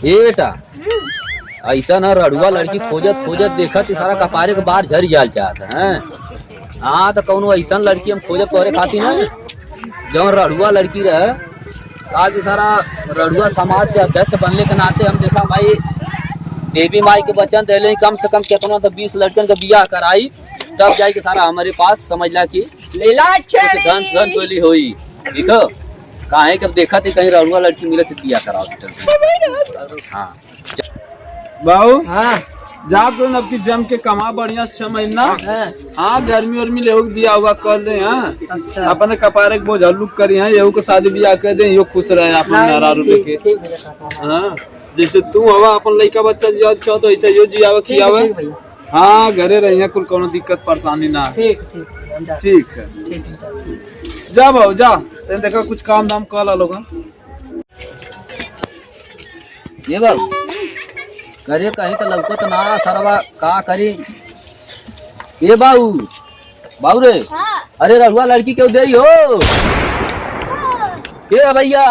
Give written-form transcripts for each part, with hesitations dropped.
ये बेटा ऐसा ना रड़ुआ लड़की खोजत खोजत देखत सारा कपारे के बाहर झर जाल चाहत है। हाँ तो कौनो ऐसा लड़की हम खोजत तोरे खाती ना जो रड़ुआ लड़की रहे ताकि सारा रड़ुआ समाज के अध्यक्ष बनने के नाते हम देखा भाई देवी माई के वचन दिले कम से कम कितना तो 20 लड़कन का बियाह कराई तब जाए के सारा हमारे पास समझ ला की धन धन बोली हुई ठीक है। काहे कब देखा थी कहीं रड़ुआ लड़की मिले थे बियाह करा हॉस्पिटल। हाँ बाबू हाँ जा तो अब की जम के कमा बढ़िया 6 महीना। हाँ गर्मी उर्मी ले बिया हुआ कर दे। हाँ अच्छा। अपने कपारे के बोझ हल्लुक करी है ये को शादी बियाह कर दे यो खुश रहे अपने नारारू लेके। हाँ जैसे तू हवा अपन लड़का बच्चा जिया तो ऐसे यो जियावा खियावा। हाँ घरे रही कुल कोनो दिक्कत परेशानी ना। ठीक है जा बाबू जा देखा कुछ काम धाम कर लोग। ये बाबू करे कहीं तो लौकत ना सरवा का करी। ये बाबू बाबू रे हाँ। अरे रड़ुआ लड़की क्यों दे हो ये भैया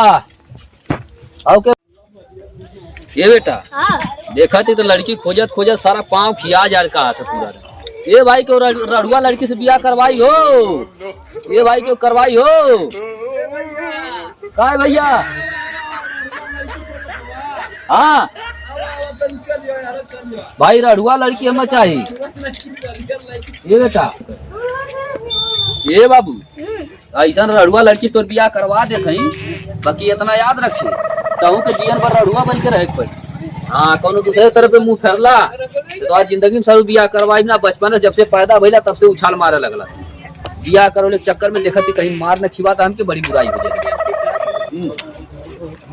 आओ के ये बेटा हाँ। देखा थी तो लड़की खोजत खोजत सारा पाँव खिया जा रहा था पूरा। ये भाई क्यों रड़ुआ लड़की से बियाह करवाई हो ये भाई क्यों करवाई हो का भैया। हाँ भाई रड़ुआ लड़की हमें चाहिए। ये बेटा ये बाबू ऐसा रड़ुआ लड़की तो बियाह करवा दे कहीं बाकी इतना याद रखे कहूँ के जीवन भर रड़ुआ बन के रहे। हाँ कोनो दूसरे तरफ पे मुंह फेरला तो आज जिंदगी में सारू बियाह करवाई ना। बचपन में जब से पैदा भइला तब से उछाल मारे लगला बियाह करोले चक्कर में देखती कहीं मार न खिवा हमके बड़ी बुराई हो जाए।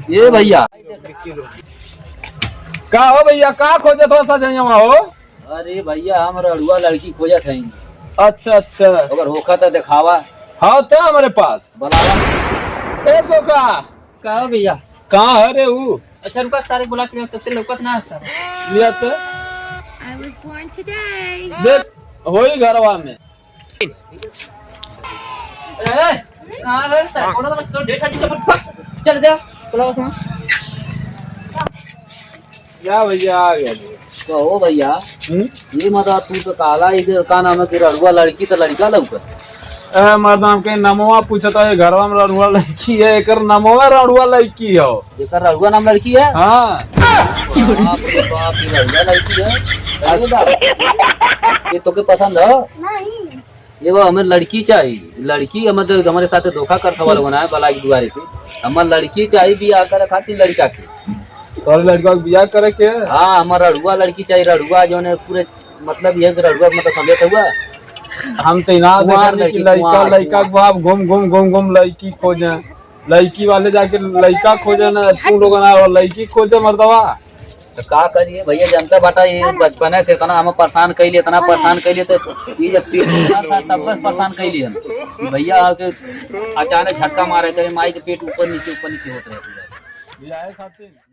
ये भैया का हो भैया का खोजत हो सजैया हो। अरे भैया हम रड़ुआ लड़की खोजत हैं। अच्छा अच्छा अगर होखा तो दिखावा। हाँ तो हमारे पास बनावा ए सोखा का हो भैया कहाँ है रे वो। अच्छा रुका सारे बुला के तब से लौकत ना है सर। लिया तो I was born today. देख होई घरवा में। हां रे सर कोना तो सो डेट हटी तो चल जा बुलाओ तुम। क्या भैया आ गया तो हो भैया ये मत तू तो काला ये का नाम है कि रड़ुआ लड़की तो लड़का लौकत मर्दाम के नमवा पूछता है घरवा में रड़ुआ लड़की है एक नमवा रड़ुआ लड़की हो एक रड़ुआ नाम लड़की है। हाँ बाप रे बाप ये रड़ुआ लड़की है। ये तो के पसंद है नहीं। ये वो हमें लड़की चाहिए लड़की हमारे साथ धोखा कर सवाल होना है बला की दुआरे पे हमारे लड़की चाहिए बियाह कर खातिर लड़का के तो लड़का बियाह करे के। हाँ हमारा रड़ुआ लड़की चाहिए रड़ुआ जो है पूरे मतलब ये रड़ुआ मतलब समझे हुआ हम तो ना लड़का लड़का बाप घूम घूम घूम घूम लड़की खोजे लड़की वाले जाके लड़का खोजे ना तू लोग ना लड़की खोजे मर्दवा। तो का करिए भैया जनता बाटा ये बचपन से इतना हम परेशान कैलिए इतना परेशान कैलिए तो ये जब पेट तब बस परेशान कैलिए हम भैया के अचानक झटका मारे करे माई के पेट ऊपर नीचे होते रहे।